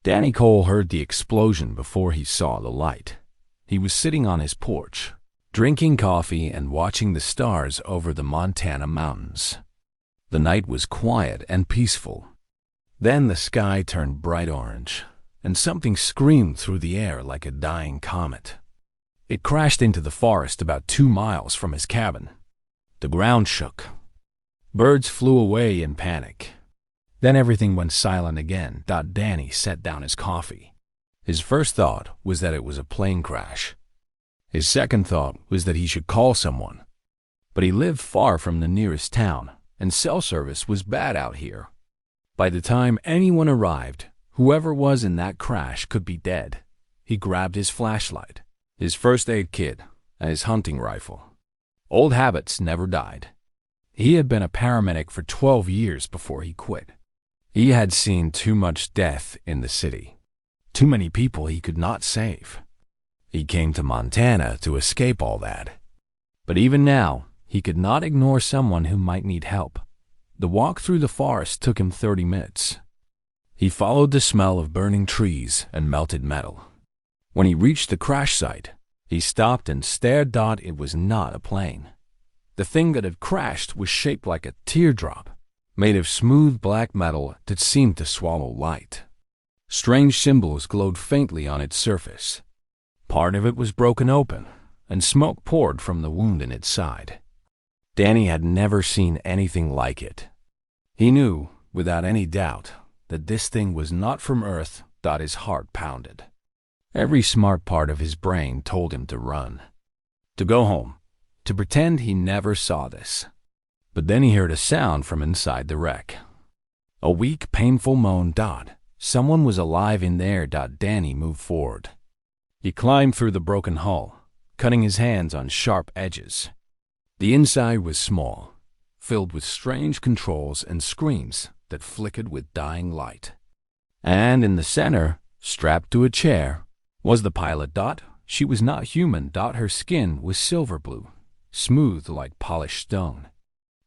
Danny Cole heard the explosion before he saw the light. He was sitting on his porch, drinking coffee and watching the stars over the Montana mountains. The night was quiet and peaceful. Then the sky turned bright orange, and something screamed through the air like a dying comet. It crashed into the forest about 2 miles from his cabin. The ground shook. Birds flew away in panic. Then everything went silent again. Danny set down his coffee. His first thought was that it was a plane crash. His second thought was that he should call someone. But he lived far from the nearest town, and cell service was bad out here. By the time anyone arrived, whoever was in that crash could be dead. He grabbed his flashlight, his first aid kit, and his hunting rifle. Old habits never died. He had been a paramedic for 12 years before he quit. He had seen too much death in the city. Too many people he could not save. He came to Montana to escape all that. But even now, he could not ignore someone who might need help. The walk through the forest took him 30 minutes. He followed the smell of burning trees and melted metal. When he reached the crash site, he stopped and stared. It was not a plane. The thing that had crashed was shaped like a teardrop, made of smooth black metal that seemed to swallow light. Strange symbols glowed faintly on its surface. Part of it was broken open, and smoke poured from the wound in its side. Danny had never seen anything like it. He knew, without any doubt, that this thing was not from Earth. His heart pounded. Every smart part of his brain told him to run, to go home, to pretend he never saw this. But then he heard a sound from inside the wreck. A weak, painful moan. Someone was alive in there. Danny moved forward. He climbed through the broken hull, cutting his hands on sharp edges. The inside was small, filled with strange controls and screens that flickered with dying light. And in the center, strapped to a chair, was the pilot. She was not human. Her skin was silver blue, smooth like polished stone.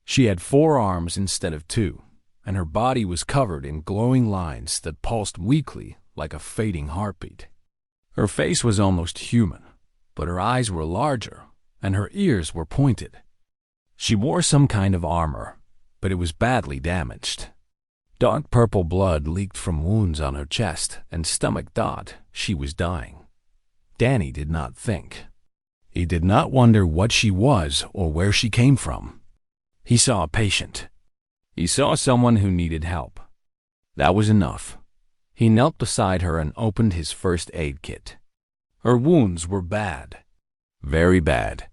She had 4 arms instead of 2, and her body was covered in glowing lines that pulsed weakly like a fading heartbeat. Her face was almost human, but her eyes were larger, and her ears were pointed. She wore some kind of armor, but it was badly damaged. Dark purple blood leaked from wounds on her chest and stomach. She was dying. Danny did not think. He did not wonder what she was or where she came from. He saw a patient. He saw someone who needed help. That was enough. He knelt beside her and opened his first aid kit. Her wounds were bad. Very bad.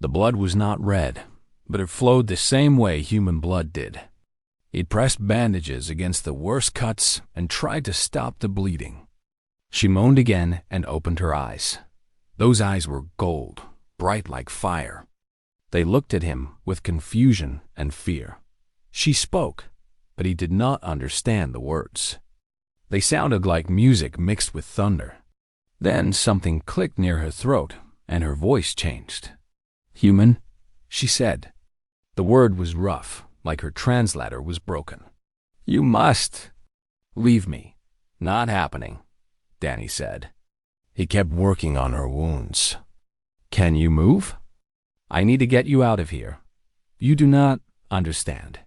The blood was not red, but it flowed the same way human blood did. He pressed bandages against the worst cuts and tried to stop the bleeding. She moaned again and opened her eyes. Those eyes were gold, bright like fire. They looked at him with confusion and fear. She spoke, but he did not understand the words. They sounded like music mixed with thunder. Then something clicked near her throat, and her voice changed. "Human," she said. The word was rough, like her translator was broken. "You must leave me." "Not happening," Danny said. He kept working on her wounds. "Can you move? I need to get you out of here. You do not understand."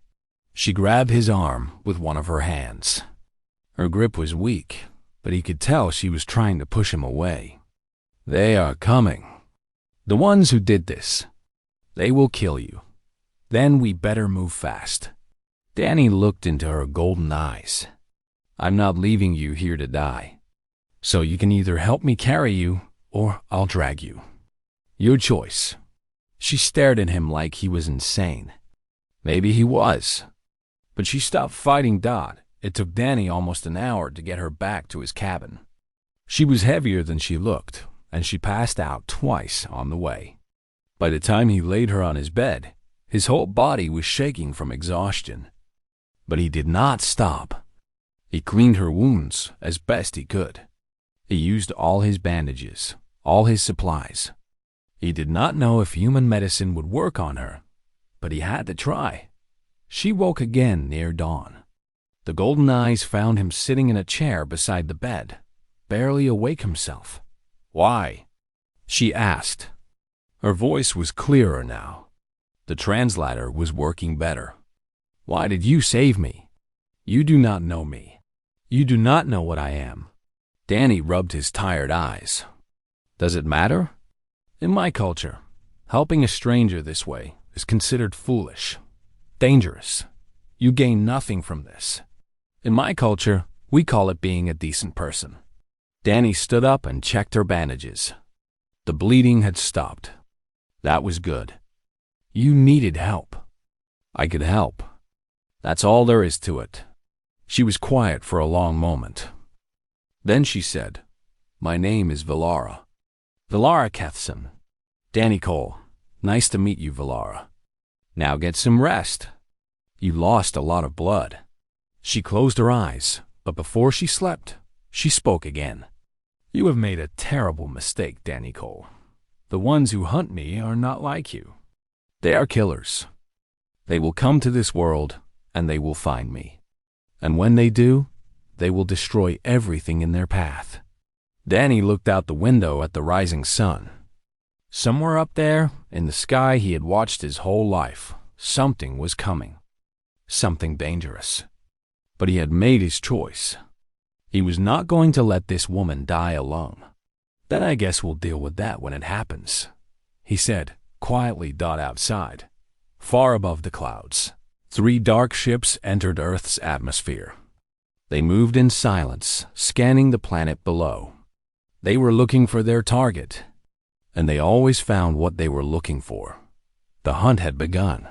She grabbed his arm with one of her hands. Her grip was weak, but he could tell she was trying to push him away. "They are coming. The ones who did this. They will kill you. Then we better move fast." Danny looked into her golden eyes. "I'm not leaving you here to die. So you can either help me carry you, or I'll drag you. Your choice." She stared at him like he was insane. Maybe he was. But she stopped fighting. It took Danny almost an hour to get her back to his cabin. She was heavier than she looked, and she passed out twice on the way. By the time he laid her on his bed, his whole body was shaking from exhaustion. But he did not stop. He cleaned her wounds as best he could. He used all his bandages, all his supplies. He did not know if human medicine would work on her, but he had to try. She woke again near dawn. The golden eyes found him sitting in a chair beside the bed, barely awake himself. "Why?" she asked. Her voice was clearer now. The translator was working better. "Why did you save me? You do not know me. You do not know what I am." Danny rubbed his tired eyes. "Does it matter? In my culture, helping a stranger this way is considered foolish, dangerous. You gain nothing from this. In my culture, we call it being a decent person." Danny stood up and checked her bandages. The bleeding had stopped. That was good. "You needed help." "I could help. That's all there is to it." She was quiet for a long moment. Then she said, "My name is Valara. Valara Kethson. Danny Cole. Nice to meet you, Valara. Now get some rest. You lost a lot of blood." She closed her eyes, but before she slept, she spoke again. "You have made a terrible mistake, Danny Cole. The ones who hunt me are not like you. They are killers. They will come to this world, and they will find me. And when they do, they will destroy everything in their path." Danny looked out the window at the rising sun. Somewhere up there, in the sky he had watched his whole life, something was coming. Something dangerous. But he had made his choice. He was not going to let this woman die alone. "Then I guess we'll deal with that when it happens," he said, quietly. Outside, far above the clouds, 3 dark ships entered Earth's atmosphere. They moved in silence, scanning the planet below. They were looking for their target, and they always found what they were looking for. The hunt had begun.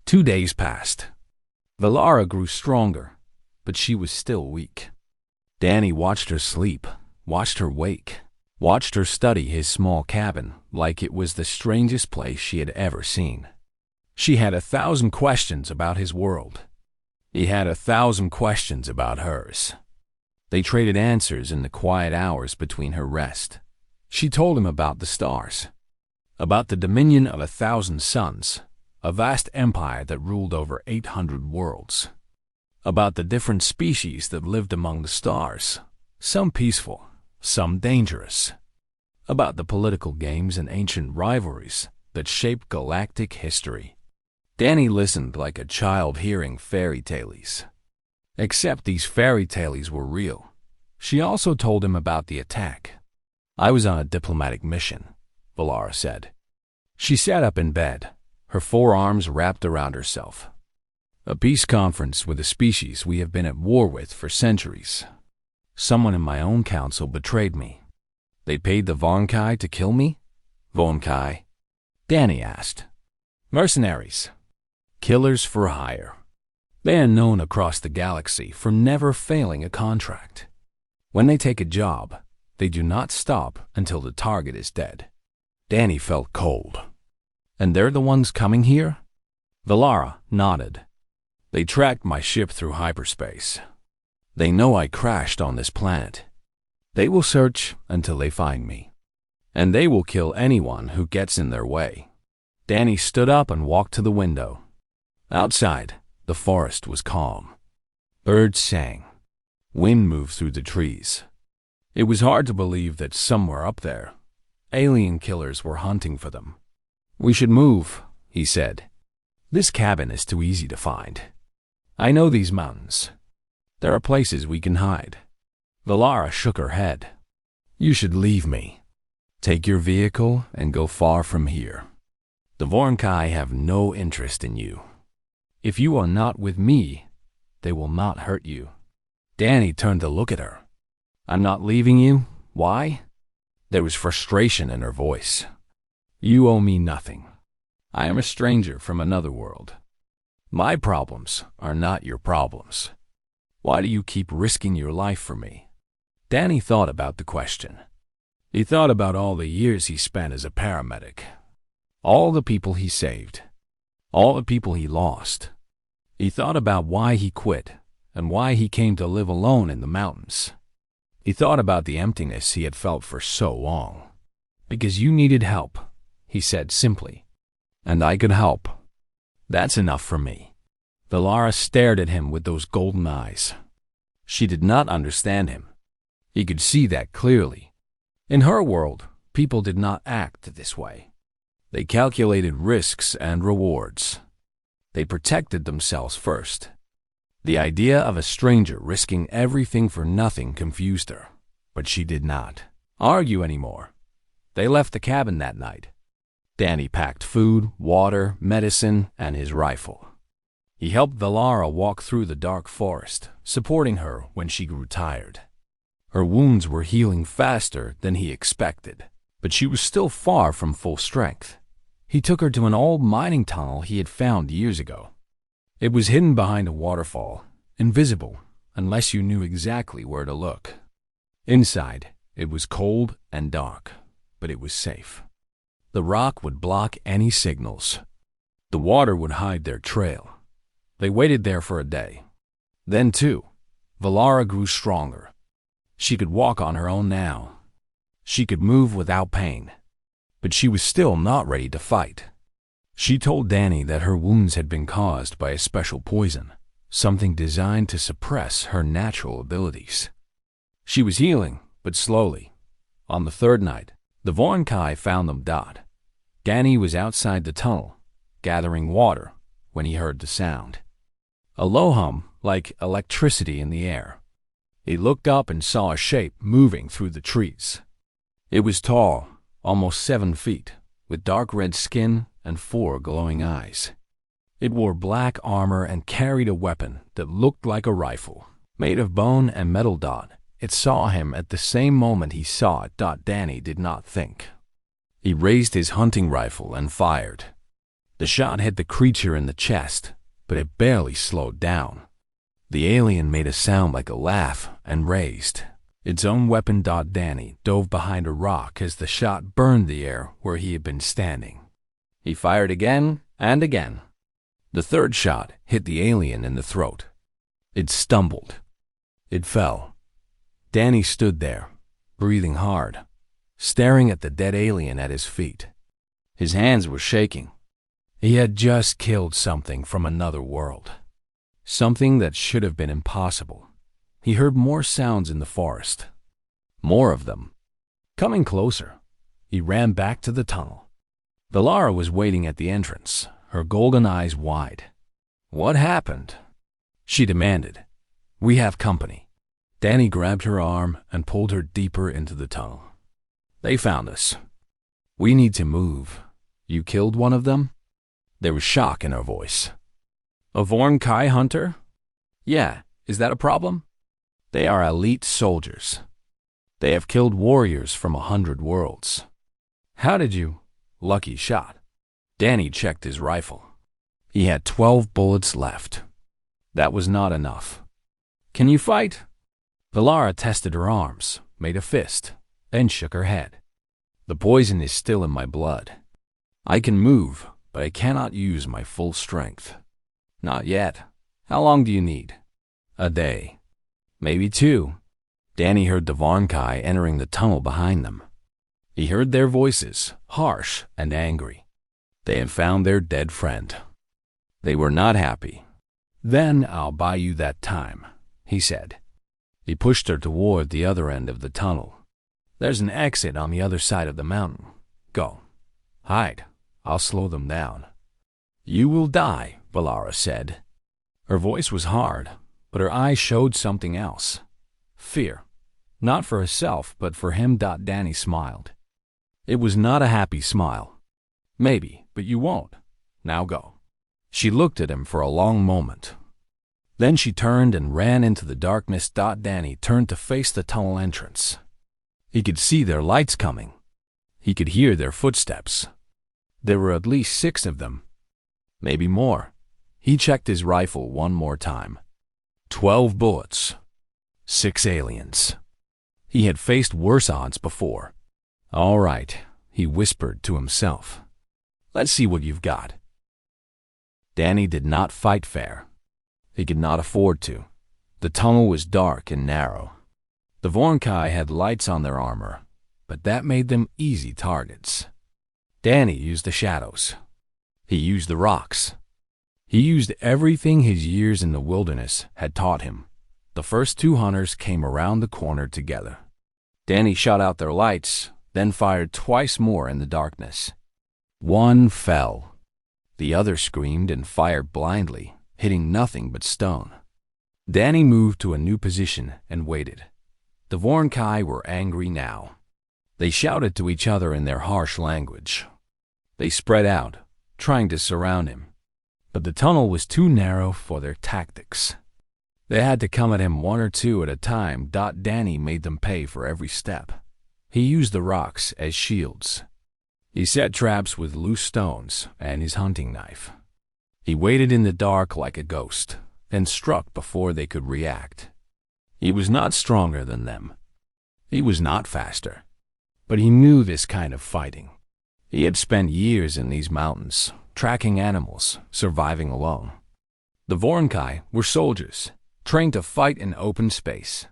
2 days passed. Valara grew stronger, but she was still weak. Danny watched her sleep, watched her wake, watched her study his small cabin like it was the strangest place she had ever seen. She had 1,000 questions about his world. He had 1,000 questions about hers. They traded answers in the quiet hours between her rest. She told him about the stars, about the dominion of 1,000 suns, a vast empire that ruled over 800 worlds, about the different species that lived among the stars, some peaceful, some dangerous, about the political games and ancient rivalries that shaped galactic history. Danny listened like a child hearing fairy tales. Except these fairy tales were real. She also told him about the attack. "I was on a diplomatic mission," Valara said. She sat up in bed, her forearms wrapped around herself. "A peace conference with a species we have been at war with for centuries. Someone in my own council betrayed me. They paid the Vonkai to kill me?" "Vonkai?" Danny asked. "Mercenaries. Killers for hire. They are known across the galaxy for never failing a contract. When they take a job, they do not stop until the target is dead." Danny felt cold. "And they're the ones coming here?" Valara nodded. "They tracked my ship through hyperspace. They know I crashed on this planet. They will search until they find me. And they will kill anyone who gets in their way." Danny stood up and walked to the window. Outside, the forest was calm. Birds sang. Wind moved through the trees. It was hard to believe that somewhere up there, alien killers were hunting for them. "We should move," he said. "This cabin is too easy to find. I know these mountains. There are places we can hide." Valara shook her head. "You should leave me. Take your vehicle and go far from here. The Vornkai have no interest in you. If you are not with me, they will not hurt you." Danny turned to look at her. "I'm not leaving you. Why?" There was frustration in her voice. "You owe me nothing. I am a stranger from another world. My problems are not your problems. Why do you keep risking your life for me?" Danny thought about the question. He thought about all the years he spent as a paramedic, all the people he saved, all the people he lost. He thought about why he quit and why he came to live alone in the mountains. He thought about the emptiness he had felt for so long. "Because you needed help," he said simply. "And I could help. That's enough for me." Valara stared at him with those golden eyes. She did not understand him. He could see that clearly. In her world, people did not act this way. They calculated risks and rewards. They protected themselves first. The idea of a stranger risking everything for nothing confused her, but she did not argue anymore. They left the cabin that night. Danny packed food, water, medicine, and his rifle. He helped Valara walk through the dark forest, supporting her when she grew tired. Her wounds were healing faster than he expected, but she was still far from full strength. He took her to an old mining tunnel he had found years ago. It was hidden behind a waterfall, invisible unless you knew exactly where to look. Inside, it was cold and dark, but it was safe. The rock would block any signals. The water would hide their trail. They waited there for a day. Then, too, Valara grew stronger. She could walk on her own now. She could move without pain. But she was still not ready to fight. She told Danny that her wounds had been caused by a special poison, something designed to suppress her natural abilities. She was healing, but slowly. On the third night, the Vornkai found them. Danny was outside the tunnel, gathering water, when he heard the sound. A low hum, like electricity in the air. He looked up and saw a shape moving through the trees. It was tall, almost 7 feet, with dark red skin and 4 glowing eyes. It wore black armor and carried a weapon that looked like a rifle, made of bone and metal. It saw him at the same moment he saw it. Danny did not think. He raised his hunting rifle and fired. The shot hit the creature in the chest, but it barely slowed down. The alien made a sound like a laugh and raised its own weapon. Danny dove behind a rock as the shot burned the air where he had been standing. He fired again and again. The third shot hit the alien in the throat. It stumbled. It fell. Danny stood there, breathing hard, staring at the dead alien at his feet. His hands were shaking. He had just killed something from another world. Something that should have been impossible. He heard more sounds in the forest. More of them. Coming closer, he ran back to the tunnel. Valara was waiting at the entrance, her golden eyes wide. "What happened?" she demanded. "We have company." Danny grabbed her arm and pulled her deeper into the tunnel. "They found us. We need to move. You killed one of them?" There was shock in her voice. "A Vornkai hunter?" "Yeah, is that a problem?" "They are elite soldiers. They have killed warriors from 100 worlds." "How did you—" "Lucky shot." Danny checked his rifle. He had 12 bullets left. That was not enough. "Can you fight?" Valara tested her arms, made a fist, then shook her head. "The poison is still in my blood. I can move, but I cannot use my full strength." "Not yet. How long do you need?" "A day. Maybe 2. Danny heard the Vornkai entering the tunnel behind them. He heard their voices, harsh and angry. They had found their dead friend. They were not happy. "Then I'll buy you that time," he said. He pushed her toward the other end of the tunnel. "There's an exit on the other side of the mountain. Go. Hide. I'll slow them down." "You will die," Valara said. Her voice was hard, but her eyes showed something else. Fear. Not for herself, but for him. Danny smiled. It was not a happy smile. "Maybe, but you won't. Now go." She looked at him for a long moment. Then she turned and ran into the darkness. Danny turned to face the tunnel entrance. He could see their lights coming. He could hear their footsteps. There were at least 6 of them. Maybe more. He checked his rifle one more time. 12 bullets. 6 aliens. He had faced worse odds before. "All right," he whispered to himself. "Let's see what you've got." Danny did not fight fair. He could not afford to. The tunnel was dark and narrow. The Vornkai had lights on their armor, but that made them easy targets. Danny used the shadows. He used the rocks. He used everything his years in the wilderness had taught him. The first two hunters came around the corner together. Danny shot out their lights, then fired twice more in the darkness. One fell. The other screamed and fired blindly, hitting nothing but stone. Danny moved to a new position and waited. The Vornkai were angry now. They shouted to each other in their harsh language. They spread out, trying to surround him. But the tunnel was too narrow for their tactics. They had to come at him one or two at a time. Danny made them pay for every step. He used the rocks as shields. He set traps with loose stones and his hunting knife. He waited in the dark like a ghost, and struck before they could react. He was not stronger than them. He was not faster. But he knew this kind of fighting. He had spent years in these mountains, tracking animals, surviving alone. The Vornkai were soldiers, trained to fight in open space.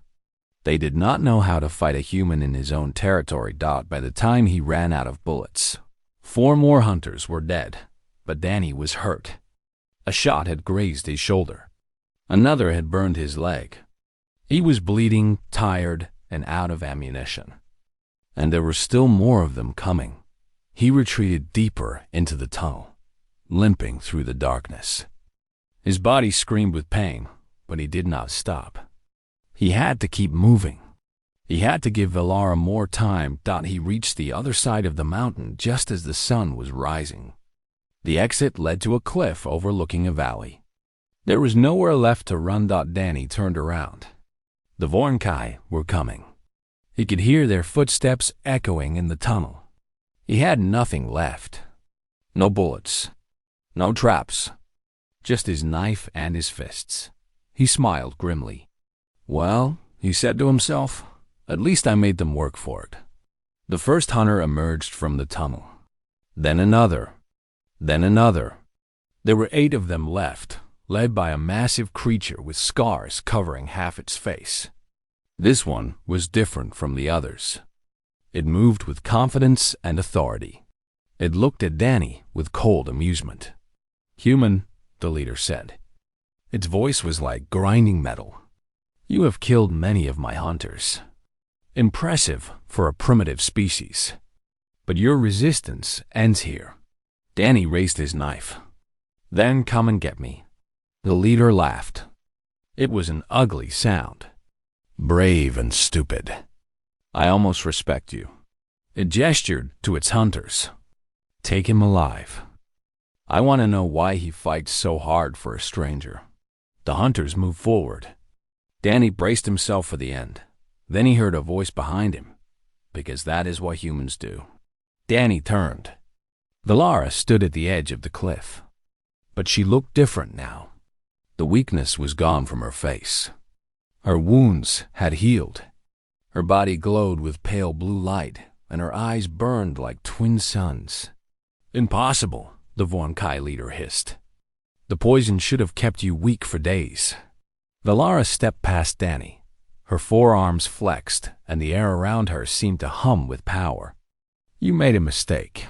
They did not know how to fight a human in his own territory. By the time he ran out of bullets, 4 more hunters were dead, but Danny was hurt. A shot had grazed his shoulder. Another had burned his leg. He was bleeding, tired, and out of ammunition. And there were still more of them coming. He retreated deeper into the tunnel, limping through the darkness. His body screamed with pain, but he did not stop. He had to keep moving. He had to give Valara more time. He reached the other side of the mountain just as the sun was rising. The exit led to a cliff overlooking a valley. There was nowhere left to run. Danny turned around. The Vornkai were coming. He could hear their footsteps echoing in the tunnel. He had nothing left. No bullets. No traps. Just his knife and his fists. He smiled grimly. Well, he said to himself, at least I made them work for it. The first hunter emerged from the tunnel. Then another. Then another. There were 8 of them left, led by a massive creature with scars covering half its face. This one was different from the others. It moved with confidence and authority. It looked at Danny with cold amusement. Human, the leader said. Its voice was like grinding metal. You have killed many of my hunters. Impressive for a primitive species. But your resistance ends here. Danny raised his knife. Then come and get me. The leader laughed. It was an ugly sound. Brave and stupid. I almost respect you. It gestured to its hunters. Take him alive. I want to know why he fights so hard for a stranger. The hunters moved forward. Danny braced himself for the end. Then he heard a voice behind him, because that is what humans do. Danny turned. Valara stood at the edge of the cliff. But she looked different now. The weakness was gone from her face. Her wounds had healed. Her body glowed with pale blue light, and her eyes burned like twin suns. Impossible, the Vornkai leader hissed. The poison should have kept you weak for days. Valara stepped past Danny. Her forearms flexed, and the air around her seemed to hum with power. You made a mistake.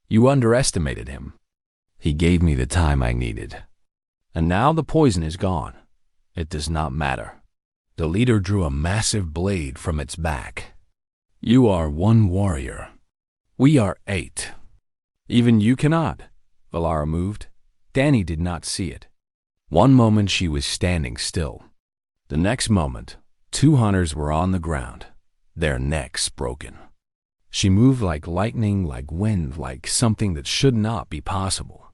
You underestimated him. He gave me the time I needed. And now the poison is gone. It does not matter. The leader drew a massive blade from its back. You are 1 warrior. We are 8. Even you cannot. Valara moved. Danny did not see it. One moment she was standing still. The next moment, 2 hunters were on the ground, their necks broken. She moved like lightning, like wind, like something that should not be possible.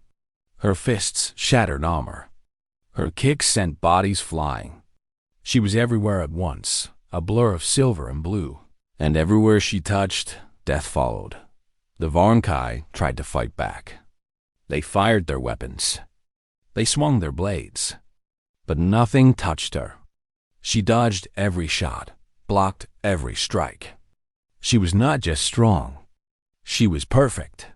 Her fists shattered armor. Her kicks sent bodies flying. She was everywhere at once, a blur of silver and blue, and everywhere she touched, death followed. The Vornkai tried to fight back. They fired their weapons. They swung their blades. But nothing touched her. She dodged every shot, blocked every strike. She was not just strong. She was perfect.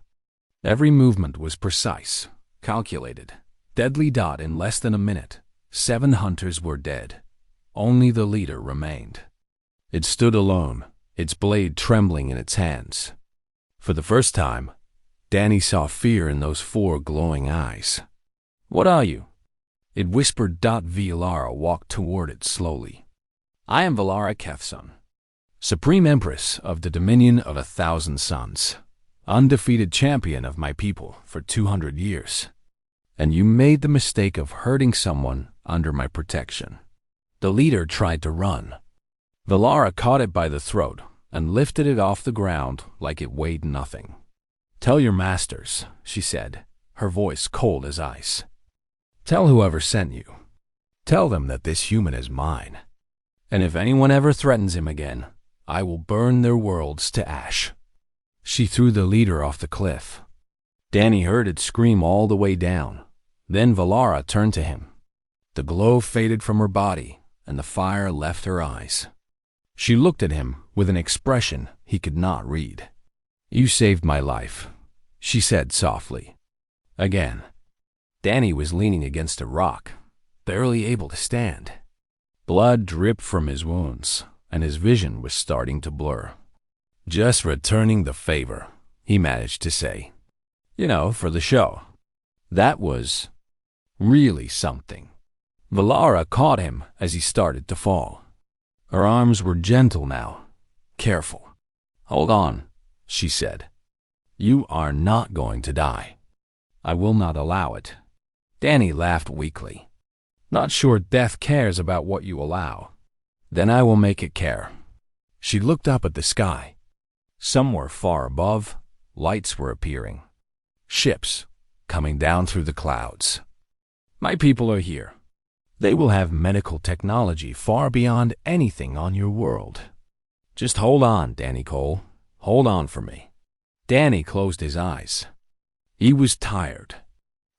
Every movement was precise, calculated. Deadly. In less than a minute, 7 hunters were dead. Only the leader remained. It stood alone, its blade trembling in its hands. For the first time, Danny saw fear in those 4 glowing eyes. What are you? It whispered. Valara walked toward it slowly. I am Valara Kethsun, Supreme Empress of the Dominion of 1,000 Suns, undefeated champion of my people for 200 years. And you made the mistake of hurting someone under my protection. The leader tried to run. Valara caught it by the throat and lifted it off the ground like it weighed nothing. Tell your masters, she said, her voice cold as ice. Tell whoever sent you. Tell them that this human is mine. And if anyone ever threatens him again, I will burn their worlds to ash. She threw the leader off the cliff. Danny heard it scream all the way down. Then Valara turned to him. The glow faded from her body, and the fire left her eyes. She looked at him with an expression he could not read. You saved my life, she said softly. Again. Danny was leaning against a rock, barely able to stand. Blood dripped from his wounds, and his vision was starting to blur. Just returning the favor, he managed to say. You know, for the show. That was really something. Valara caught him as he started to fall. Her arms were gentle now, careful. Hold on, she said. You are not going to die. I will not allow it. Danny laughed weakly. Not sure death cares about what you allow. Then I will make it care. She looked up at the sky. Somewhere far above, lights were appearing. Ships coming down through the clouds. My people are here. They will have medical technology far beyond anything on your world. Just hold on, Danny Cole. Hold on for me. Danny closed his eyes. He was tired.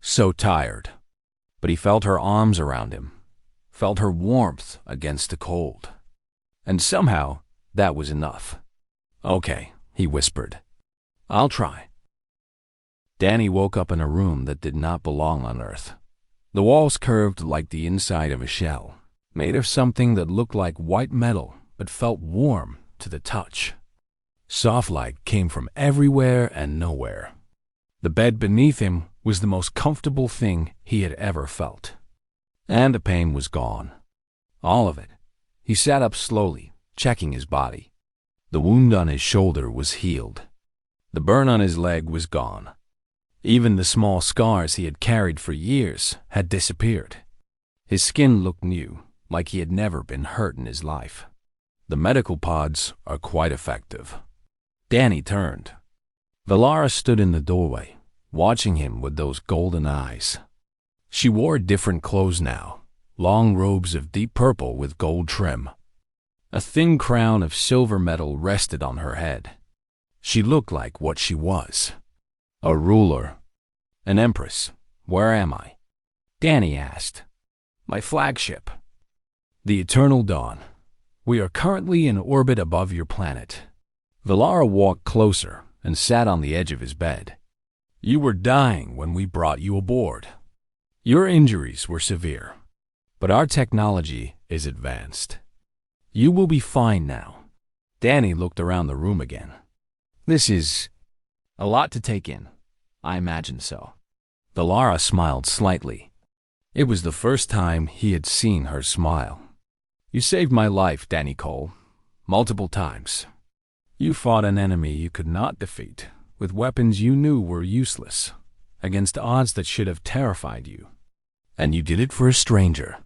So tired. But he felt her arms around him. Felt her warmth against the cold. And somehow, that was enough. Okay, he whispered. I'll try. Danny woke up in a room that did not belong on Earth. The walls curved like the inside of a shell, made of something that looked like white metal but felt warm to the touch. Soft light came from everywhere and nowhere. The bed beneath him was the most comfortable thing he had ever felt. And the pain was gone. All of it. He sat up slowly, checking his body. The wound on his shoulder was healed. The burn on his leg was gone. Even the small scars he had carried for years had disappeared. His skin looked new, like he had never been hurt in his life. The medical pods are quite effective. Danny turned. Valara stood in the doorway, watching him with those golden eyes. She wore different clothes now, long robes of deep purple with gold trim. A thin crown of silver metal rested on her head. She looked like what she was. A ruler. An empress. Where am I? Danny asked. My flagship. The Eternal Dawn. We are currently in orbit above your planet. Valara walked closer and sat on the edge of his bed. You were dying when we brought you aboard. Your injuries were severe, but our technology is advanced. You will be fine now. Danny looked around the room again. This is a lot to take in. I imagine so. Valara smiled slightly. It was the first time he had seen her smile. You saved my life, Danny Cole. Multiple times. You fought an enemy you could not defeat, with weapons you knew were useless, against odds that should have terrified you. And you did it for a stranger.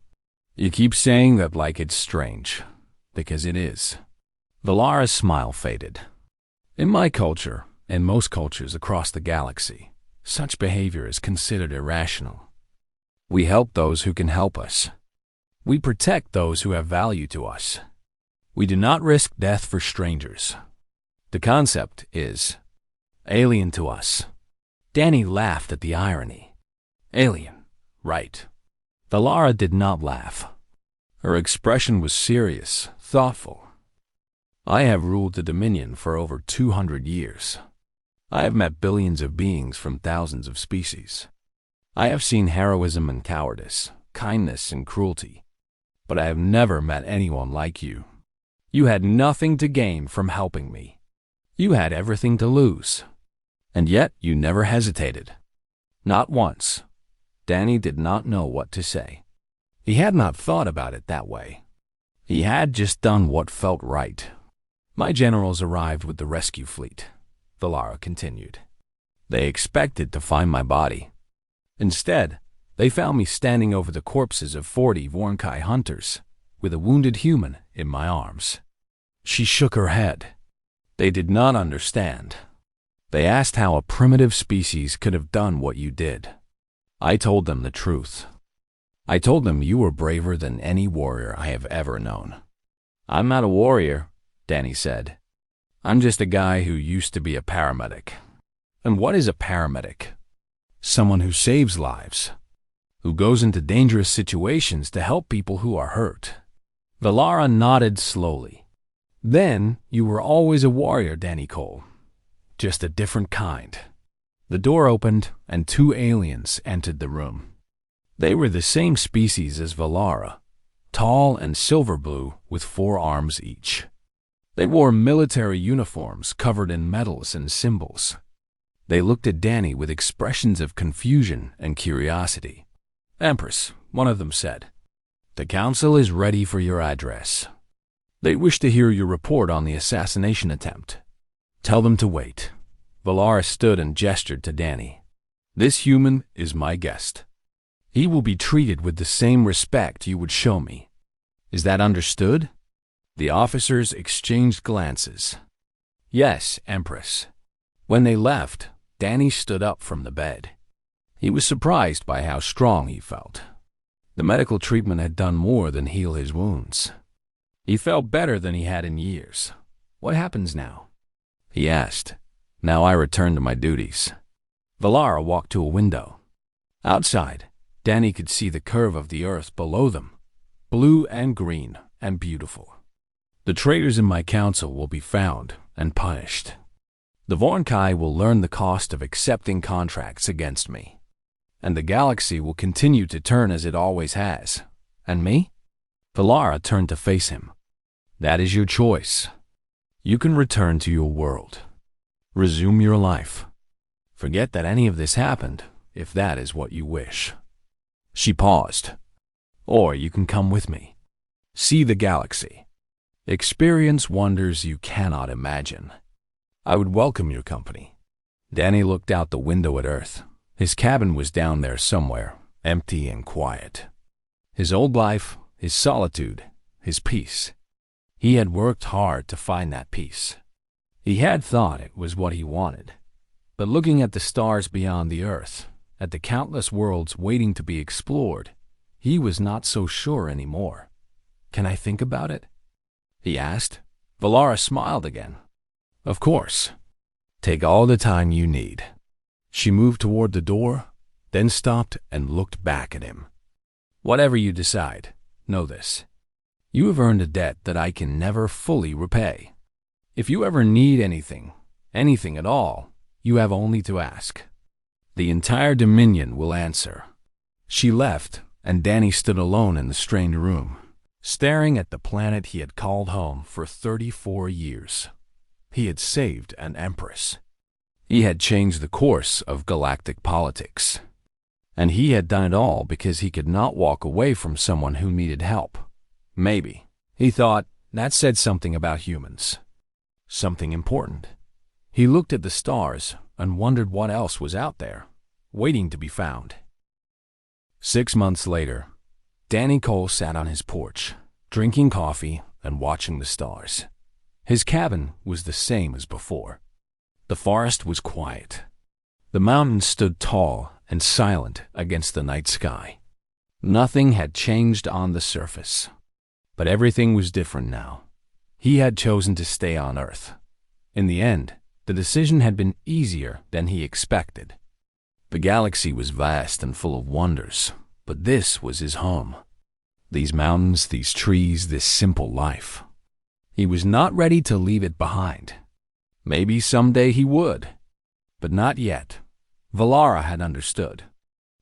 You keep saying that like it's strange, because it is. Valara's smile faded. In my culture, and most cultures across the galaxy, such behavior is considered irrational. We help those who can help us. We protect those who have value to us. We do not risk death for strangers. The concept is alien to us. Danny laughed at the irony. Alien, right. Valara did not laugh. Her expression was serious, thoughtful. I have ruled the Dominion for over 200 years. I have met billions of beings from thousands of species. I have seen heroism and cowardice, kindness and cruelty. But I have never met anyone like you. You had nothing to gain from helping me. You had everything to lose. And yet you never hesitated. Not once. Danny did not know what to say. He had not thought about it that way. He had just done what felt right. My generals arrived with the rescue fleet, Valara continued. They expected to find my body. Instead, they found me standing over the corpses of 40 Vornkai hunters, with a wounded human in my arms. She shook her head. They did not understand. They asked how a primitive species could have done what you did. I told them the truth. I told them you were braver than any warrior I have ever known. I'm not a warrior, Danny said. I'm just a guy who used to be a paramedic. And what is a paramedic? Someone who saves lives, who goes into dangerous situations to help people who are hurt. Valara nodded slowly. Then you were always a warrior, Danny Cole. Just a different kind. The door opened and 2 aliens entered the room. They were the same species as Valara, tall and silver blue with 4 arms each. They wore military uniforms covered in medals and symbols. They looked at Danny with expressions of confusion and curiosity. Empress, one of them said, the council is ready for your address. They wish to hear your report on the assassination attempt. Tell them to wait. Valara stood and gestured to Danny. This human is my guest. He will be treated with the same respect you would show me. Is that understood? The officers exchanged glances. Yes, Empress. When they left, Danny stood up from the bed. He was surprised by how strong he felt. The medical treatment had done more than heal his wounds. He felt better than he had in years. What happens now? He asked. Now I return to my duties. Valara walked to a window. Outside, Danny could see the curve of the earth below them, blue and green and beautiful. The traitors in my council will be found and punished. The Vornkai will learn the cost of accepting contracts against me. And the galaxy will continue to turn as it always has. And me? Valara turned to face him. That is your choice. You can return to your world. Resume your life. Forget that any of this happened, if that is what you wish. She paused. Or you can come with me. See the galaxy. Experience wonders you cannot imagine. I would welcome your company. Danny looked out the window at Earth. His cabin was down there somewhere, empty and quiet. His old life, his solitude, his peace. He had worked hard to find that peace. He had thought it was what he wanted. But looking at the stars beyond the Earth, at the countless worlds waiting to be explored, he was not so sure anymore. Can I think about it? He asked. Valara smiled again. Of course. Take all the time you need. She moved toward the door, then stopped and looked back at him. Whatever you decide, know this. You have earned a debt that I can never fully repay. If you ever need anything at all, you have only to ask. The entire Dominion will answer. She left, and Danny stood alone in the strange room, staring at the planet he had called home for 34 years. He had saved an Empress. He had changed the course of galactic politics. And he had done it all because he could not walk away from someone who needed help. Maybe, he thought, that said something about humans. Something important. He looked at the stars and wondered what else was out there, waiting to be found. 6 months later, Danny Cole sat on his porch, drinking coffee and watching the stars. His cabin was the same as before. The forest was quiet. The mountains stood tall and silent against the night sky. Nothing had changed on the surface. But everything was different now. He had chosen to stay on Earth. In the end, the decision had been easier than he expected. The galaxy was vast and full of wonders, but this was his home. These mountains, these trees, this simple life. He was not ready to leave it behind. Maybe someday he would, but not yet. Valara had understood.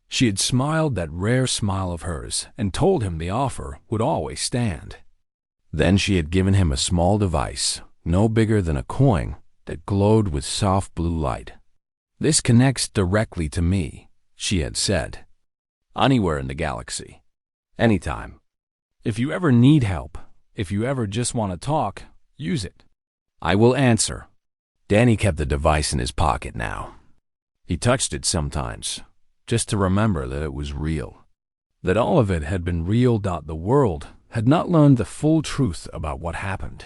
She had smiled that rare smile of hers and told him the offer would always stand. Then she had given him a small device, no bigger than a coin, that glowed with soft blue light. This connects directly to me, she had said. Anywhere in the galaxy. Anytime. If you ever need help, if you ever just want to talk, use it. I will answer. Danny kept the device in his pocket now. He touched it sometimes, just to remember that it was real. That all of it had been real. The world had not learned the full truth about what happened.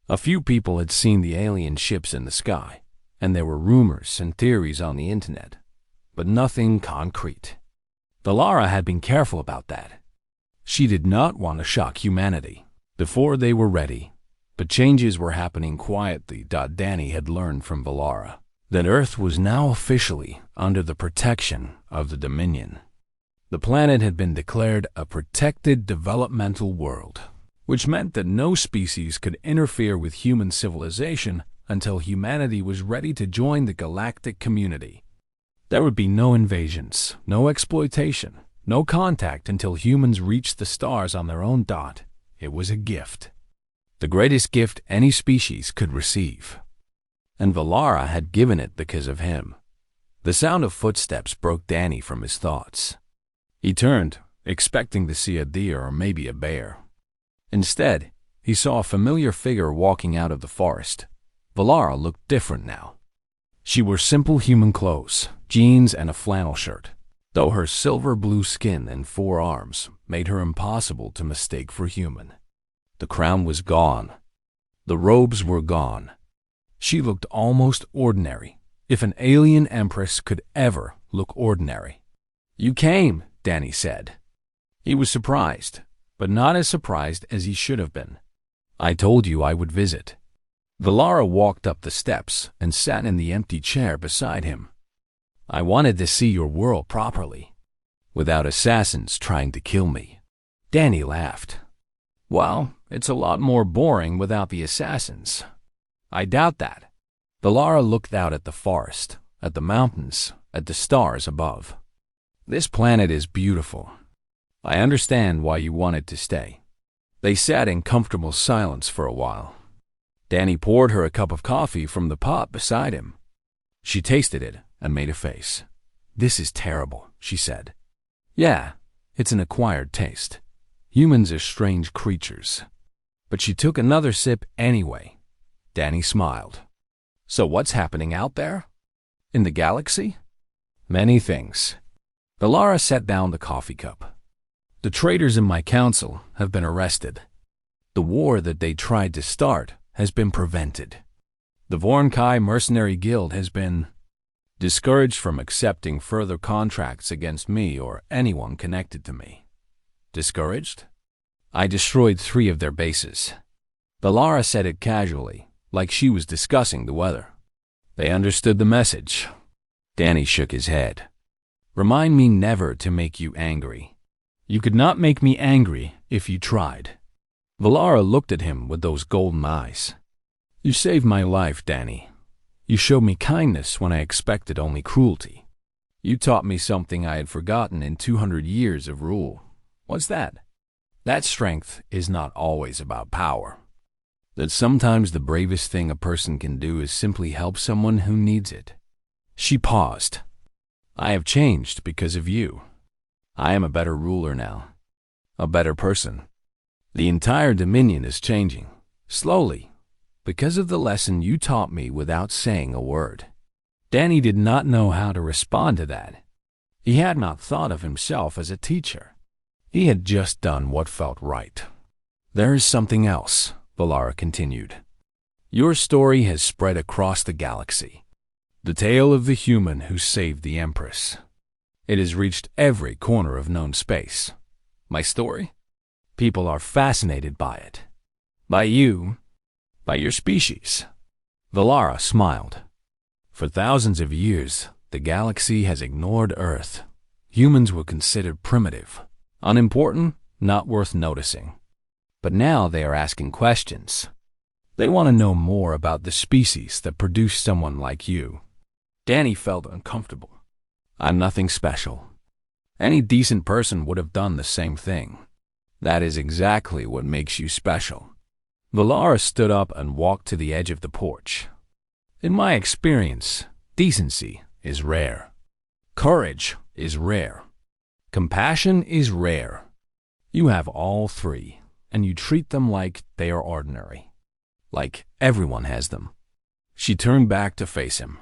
A few people had seen the alien ships in the sky, and there were rumors and theories on the internet, but nothing concrete. Valara had been careful about that. She did not want to shock humanity before they were ready, but changes were happening quietly. Danny had learned from Valara that Earth was now officially under the protection of the Dominion. The planet had been declared a protected developmental world, which meant that no species could interfere with human civilization until humanity was ready to join the galactic community. There would be no invasions, no exploitation, no contact until humans reached the stars on their own. It was a gift. The greatest gift any species could receive. And Valara had given it because of him. The sound of footsteps broke Danny from his thoughts. He turned, expecting to see a deer or maybe a bear. Instead, he saw a familiar figure walking out of the forest. Valara looked different now. She wore simple human clothes, jeans and a flannel shirt, though her silver blue skin and 4 arms made her impossible to mistake for human. The crown was gone. The robes were gone. She looked almost ordinary, if an alien Empress could ever look ordinary. "You came," Danny said. He was surprised, but not as surprised as he should have been. "I told you I would visit." Valara walked up the steps and sat in the empty chair beside him. "I wanted to see your world properly, without assassins trying to kill me." Danny laughed. "Well, it's a lot more boring without the assassins." "I doubt that." Valara looked out at the forest, at the mountains, at the stars above. "This planet is beautiful. I understand why you wanted to stay." They sat in comfortable silence for a while. Danny poured her a cup of coffee from the pot beside him. She tasted it and made a face. "This is terrible," she said. "Yeah, it's an acquired taste. Humans are strange creatures." But she took another sip anyway. Danny smiled. "So what's happening out there? In the galaxy?" "Many things." Valara set down the coffee cup. "The traitors in my council have been arrested. The war that they tried to start has been prevented. The Vornkai Mercenary Guild has been discouraged from accepting further contracts against me or anyone connected to me." "Discouraged?" "I destroyed 3 of their bases." Valara said it casually, like she was discussing the weather. "They understood the message." Danny shook his head. "Remind me never to make you angry." "You could not make me angry if you tried." Valara looked at him with those golden eyes. "You saved my life, Danny. You showed me kindness when I expected only cruelty. You taught me something I had forgotten in 200 years of rule. What's that? That strength is not always about power. That sometimes the bravest thing a person can do is simply help someone who needs it." She paused. "I have changed because of you. I am a better ruler now. A better person. The entire Dominion is changing, slowly, because of the lesson you taught me without saying a word." Danny did not know how to respond to that. He had not thought of himself as a teacher. He had just done what felt right. "There is something else," Valara continued. "Your story has spread across the galaxy. The tale of the human who saved the Empress. It has reached every corner of known space. My story? People are fascinated by it. By you. By your species." Valara smiled. "For thousands of years, the galaxy has ignored Earth. Humans were considered primitive, unimportant, not worth noticing. But now they are asking questions. They want to know more about the species that produced someone like you." Danny felt uncomfortable. "I'm nothing special. Any decent person would have done the same thing. That is exactly what makes you special." Valara stood up and walked to the edge of the porch. "In my experience, decency is rare. Courage is rare. Compassion is rare. You have all three, and you treat them like they are ordinary. Like everyone has them. She turned back to face him.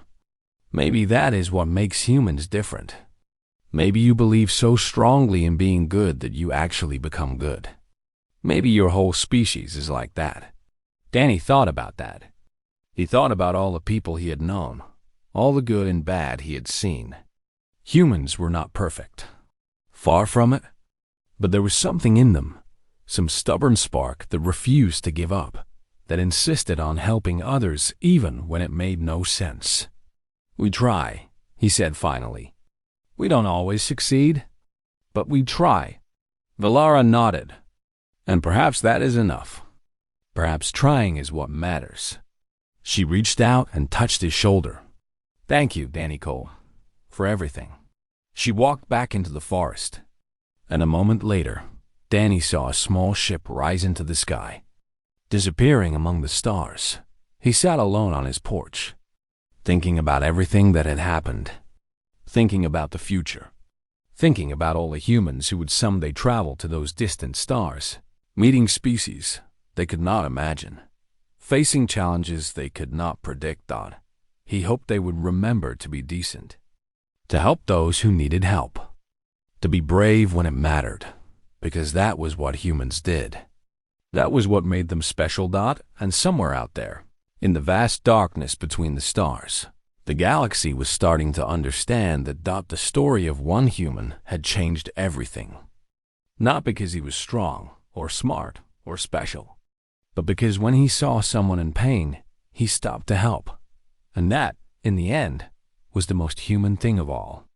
Maybe that is what makes humans different. Maybe you believe so strongly in being good that you actually become good. Maybe your whole species is like that. Danny thought about that. He thought about all the people he had known, all the good and bad he had seen. Humans were not perfect. Far from it. But there was something in them, some stubborn spark that refused to give up, that insisted on helping others even when it made no sense. "We try," he said finally. "We don't always succeed, but we try." Valara nodded. "And perhaps that is enough. Perhaps trying is what matters." She reached out and touched his shoulder. "Thank you, Danny Cole, for everything." She walked back into the forest, and a moment later, Danny saw a small ship rise into the sky, disappearing among the stars. He sat alone on his porch, thinking about everything that had happened, thinking about the future, thinking about all the humans who would someday travel to those distant stars, meeting species they could not imagine, facing challenges they could not predict on. He hoped they would remember to be decent, to help those who needed help, to be brave when it mattered, because that was what humans did. That was what made them special. And somewhere out there, in the vast darkness between the stars, the galaxy was starting to understand that the story of one human had changed everything. Not because he was strong or smart or special, but because when he saw someone in pain, he stopped to help. And that, in the end, was the most human thing of all.